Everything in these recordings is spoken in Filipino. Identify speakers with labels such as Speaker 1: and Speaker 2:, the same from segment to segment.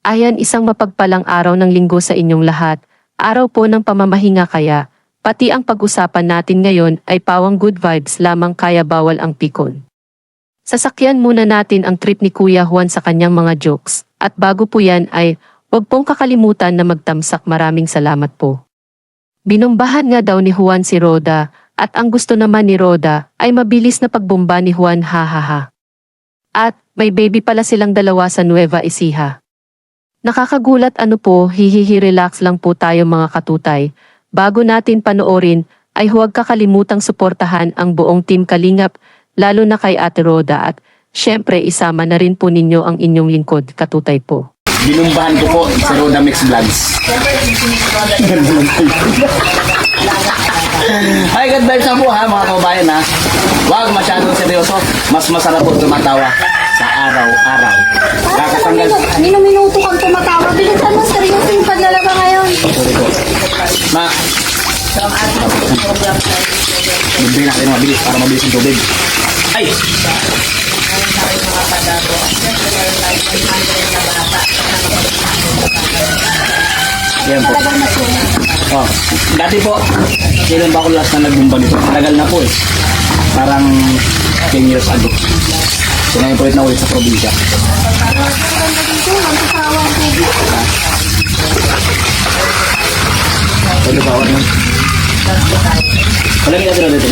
Speaker 1: Ayan, isang mapagpalang araw ng linggo sa inyong lahat. Araw po ng pamamahinga kaya, pati ang pag-usapan natin ngayon ay pawang good vibes lamang kaya bawal ang pikon. Sasakyan muna natin ang trip ni Kuya Juan sa kanyang mga jokes. At bago po yan ay, huwag pong kakalimutan na magtamsak. Maraming salamat po. Binumbahan nga daw ni Juan si Roda, at ang gusto naman ni Roda ay mabilis na pagbomba ni Juan, hahaha. At may baby pala silang dalawa sa Nueva Ecija. Nakakagulat, ano po, hihihi, relax lang po tayo mga katutay. Bago natin panoorin, ay huwag kakalimutang suportahan ang buong Team Kalingap, lalo na kay Ate Roda at syempre isama na rin po ninyo ang inyong lingkod, katutay po.
Speaker 2: Binumbahan ko po sa Roda Mix Vlogs. Hi, good vibes na po ha mga kababayan ha. Huwag masyadong seryoso, mas masarap po tumatawa sa araw-araw. Kakatanggal.
Speaker 3: Minuto kang tumatawa. Bilisan mo, seryoso yung paglalaba ngayon.
Speaker 2: Ma, bigyan natin mabilis para mabilis yung tubig. Ay! Yan po. Oh, dati po, kailan ba ako last na nagbumba nito? Tagal na po eh. Parang 10 years ago. So ngayon po ulit na ulit sa probinsya. Pwede ba ako nun? Wala nga natin ulit.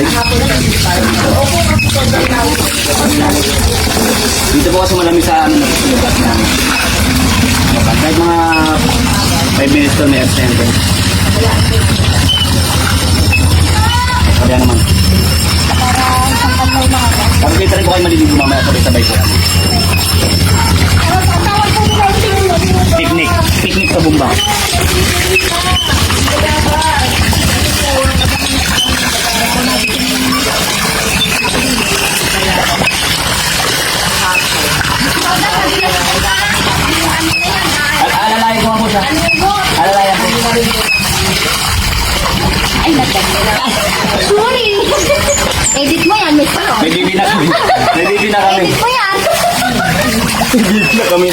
Speaker 2: Dito po kasi malamig sa ano na lugar namin. Kahit mga 5 minutes to may absent. Kaya naman. Parang kita rin po kayo maliligo mamaya sabay-sabay po. Picnic. Picnic sa bumba. Alalayan ko nga po siya. Alalayan po.
Speaker 3: Ay, nagdagdag. Sorry. Edit mo yan, Miss Pao.
Speaker 2: May bibi na kami. May bibi na kami.
Speaker 3: Edit mo yan.
Speaker 2: May bibi na kami.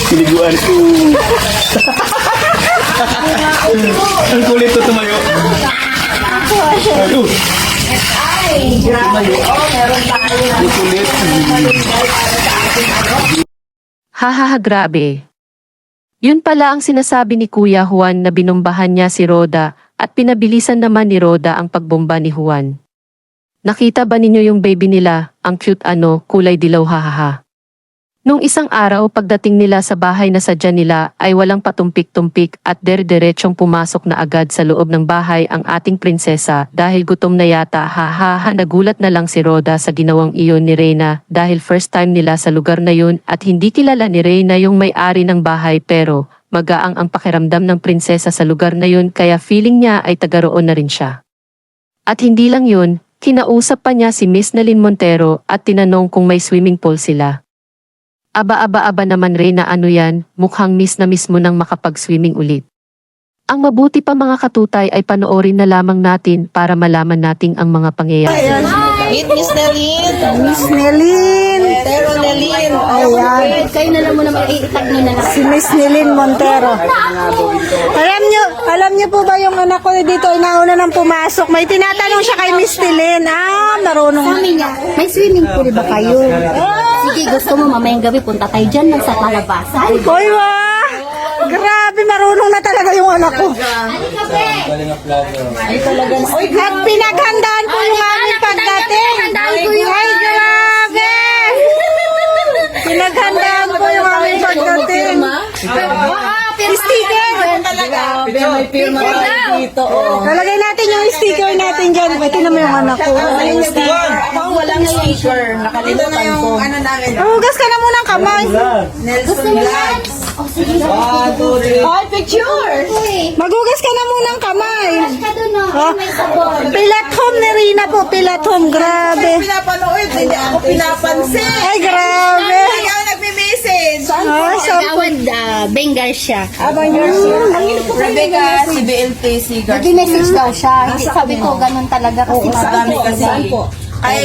Speaker 2: Siniguan ko. Ang kulit to tumayo. Aduh.
Speaker 3: Ay, grabe. Oh, meron tayo.
Speaker 2: Ang kulit.
Speaker 1: Hahaha, grabe. Yun pala ang sinasabi ni Kuya Juan na binumbahan niya si Roda at pinabilisan naman ni Roda ang pagbomba ni Juan. Nakita ba ninyo yung baby nila, ang cute kulay dilaw, hahaha. Nung isang araw pagdating nila sa bahay na sadya nila ay walang patumpik-tumpik at der-derechong pumasok na agad sa loob ng bahay ang ating prinsesa dahil gutom na yata, hahaha. Nagulat na lang si Roda sa ginawang iyon ni Reyna dahil first time nila sa lugar na yun at hindi kilala ni Reyna yung may-ari ng bahay, pero magaang ang pakiramdam ng prinsesa sa lugar na yun kaya feeling niya ay taga-roon na rin siya. At hindi lang yun, kinausap pa niya si Miss Nalyn Montero at tinanong kung may swimming pool sila. Aba naman Reyna, ano yan, mukhang miss na miss mo nang makapag-swimming ulit. Ang mabuti pa mga katutay ay panoorin na lamang natin para malaman natin ang mga pangyayari.
Speaker 4: Meet Miss Nelyn.
Speaker 5: Miss Nelyn.
Speaker 4: Montero Nelyn.
Speaker 5: Ayan.
Speaker 3: Kayo na lang muna mag-iitag nyo na lang.
Speaker 5: Si Miss Nelyn Montero. Alam niyo po ba yung anak ko dito ay nauna nang pumasok? May tinatanong siya kay Miss Nelyn. Marunong.
Speaker 3: Sabi niya, may swimming pool ba kayo? Sige, gusto mo mamayang gabi punta tayo dyan lang sa talabasan.
Speaker 5: Hoy, wah! Grabe, marunong na talaga yung anak ko.
Speaker 4: Ay talaga na. Oy,
Speaker 5: At pinaghandaan ko yung aming pagdating. Ay, grabe! Pinaghandaan ko yung aming pagdating. Sticker!
Speaker 4: talaga. May pirma tayo dito. Oh.
Speaker 5: Lalagay natin yung sticker natin dyan. Pwede naman yung anak ko.
Speaker 4: Yung sticker. Pang walang sticker. Nakalimutan ko. Ano namin?
Speaker 5: Hugas ka na muna ang kamay.
Speaker 4: Nelson Vlogs.
Speaker 3: Oh, sige.
Speaker 4: Ay, picture!
Speaker 5: Maghugas ka na muna ang kamay.
Speaker 3: Ka doon, no?
Speaker 5: Oh.
Speaker 3: May sabon.
Speaker 5: Pilat home ni Rina po. Pilat home. Grabe.
Speaker 4: Pinapanood. Hindi ako pinapansin.
Speaker 5: Ay, grabe.
Speaker 4: Ay, ako nagme-message.
Speaker 5: Ah,
Speaker 3: Gawad, Bengal siya.
Speaker 4: Abang Rebecca, si BLT, si Garcia.
Speaker 3: Nag-message daw siya. Hindi, sabi ko, ganun talaga kasi
Speaker 4: Sa dami kasi. Kay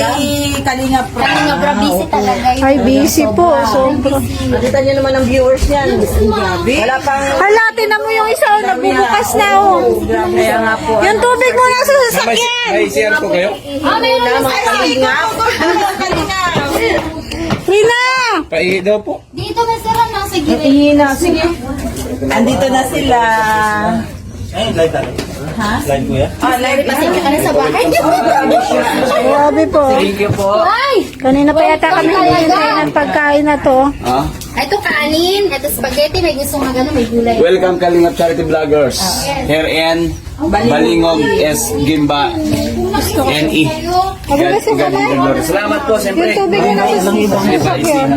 Speaker 4: Kalinga Pro.
Speaker 3: Kalinga Bra, busy talaga yun.
Speaker 5: Ay, busy po. Sobra.
Speaker 4: Nakita niyo naman ang viewers niyan. Grabe. Wala pang...
Speaker 5: Hala, tinan mo yung isa, oh, nagbubukas na, oh.
Speaker 4: Kaya nga po.
Speaker 5: Yung tubig mo nasa sasakyan.
Speaker 6: May share po kayo?
Speaker 4: Mga Kalinga. Kalinga.
Speaker 5: Rina!
Speaker 6: Paihi daw po.
Speaker 3: Dito na sila na, sige.
Speaker 4: Sige. Andito na sila.
Speaker 6: Live po yan?
Speaker 4: Oh, live pa
Speaker 3: Pasensya ka na sa bahay.
Speaker 5: Grabe po.
Speaker 2: Thank you po.
Speaker 3: Ay!
Speaker 5: Kanina pa yata kami hinihintay ng pagkain na to.
Speaker 2: Ah,
Speaker 3: Ito kanin, ito spaghetti, may gusto nga gano'n, may gulay.
Speaker 2: welcome Kalingap Charity Vloggers. Here in Balingog S. Gimba NE. Salamat po, siyempre.
Speaker 5: Yung tubig mo nasa sasakyan.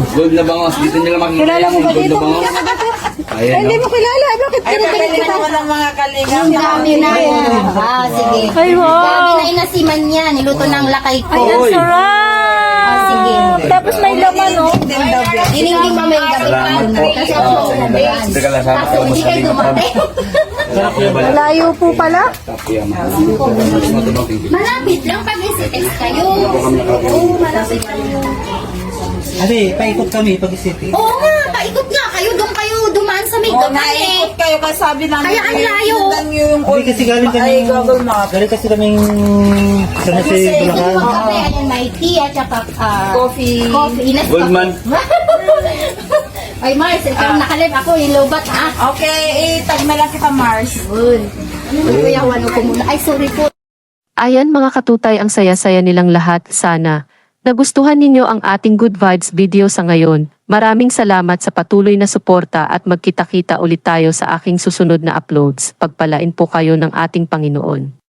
Speaker 2: Gold na bangos. Dito nila makikita
Speaker 5: Kilala mo
Speaker 2: yung
Speaker 5: ba
Speaker 2: gold
Speaker 5: dito?
Speaker 2: na bangos.
Speaker 5: Ay,
Speaker 2: Ayan,
Speaker 5: hindi
Speaker 2: no?
Speaker 5: mo kilala. Bakit
Speaker 4: Ay,
Speaker 5: pinabalik
Speaker 4: pabili
Speaker 5: kita?
Speaker 4: naman ng mga Kalinga.
Speaker 3: Ang dami na yan. Ah, sige.
Speaker 5: Ay, wow.
Speaker 3: Dami na inasiman yan. Niluto ng lakay ko.
Speaker 5: Ay, ang
Speaker 2: Oy.
Speaker 5: sarap.
Speaker 3: Ah, sige.
Speaker 5: Tapos may laman, oh.
Speaker 3: Dininding pa may gabi.
Speaker 2: Salamat po.
Speaker 3: Kasi ako umalis.
Speaker 2: Hindi ka lang sama
Speaker 3: Kaso hindi kayo dumating.
Speaker 5: Malayo po pala.
Speaker 3: Malapit lang pag text kayo. Oo, malapit lang.
Speaker 6: Ate, paikot kami pag-isipin.
Speaker 3: Oo nga, paikot nga kayo. Doon kayo dumaan sa may
Speaker 4: Oh,
Speaker 3: gabi.
Speaker 4: naikot kayo kasi sabi namin.
Speaker 3: Kaya ang layo.
Speaker 4: Sundan niyo yung
Speaker 6: Hindi kasi galing kami.
Speaker 4: Ay, Google Map.
Speaker 6: Galing kasi kaming sa nasa
Speaker 3: Hindi
Speaker 6: Bulacan.
Speaker 3: mo kape, ayan, may tea at saka
Speaker 4: Coffee.
Speaker 3: coffee. Inas
Speaker 2: Goldman.
Speaker 3: Ay, Mars, ikaw nakalib ako, yung lobat, ha?
Speaker 4: Okay, tag na lang kita, Mars.
Speaker 3: Good. Ano kuya, wano ko muna. Ay, sorry po.
Speaker 1: Ayan mga katutay, ang saya-saya nilang lahat. Sana nagustuhan ninyo ang ating Good Vibes video sa ngayon. Maraming salamat sa patuloy na suporta at magkita-kita ulit tayo sa aking susunod na uploads. Pagpalain po kayo ng ating Panginoon.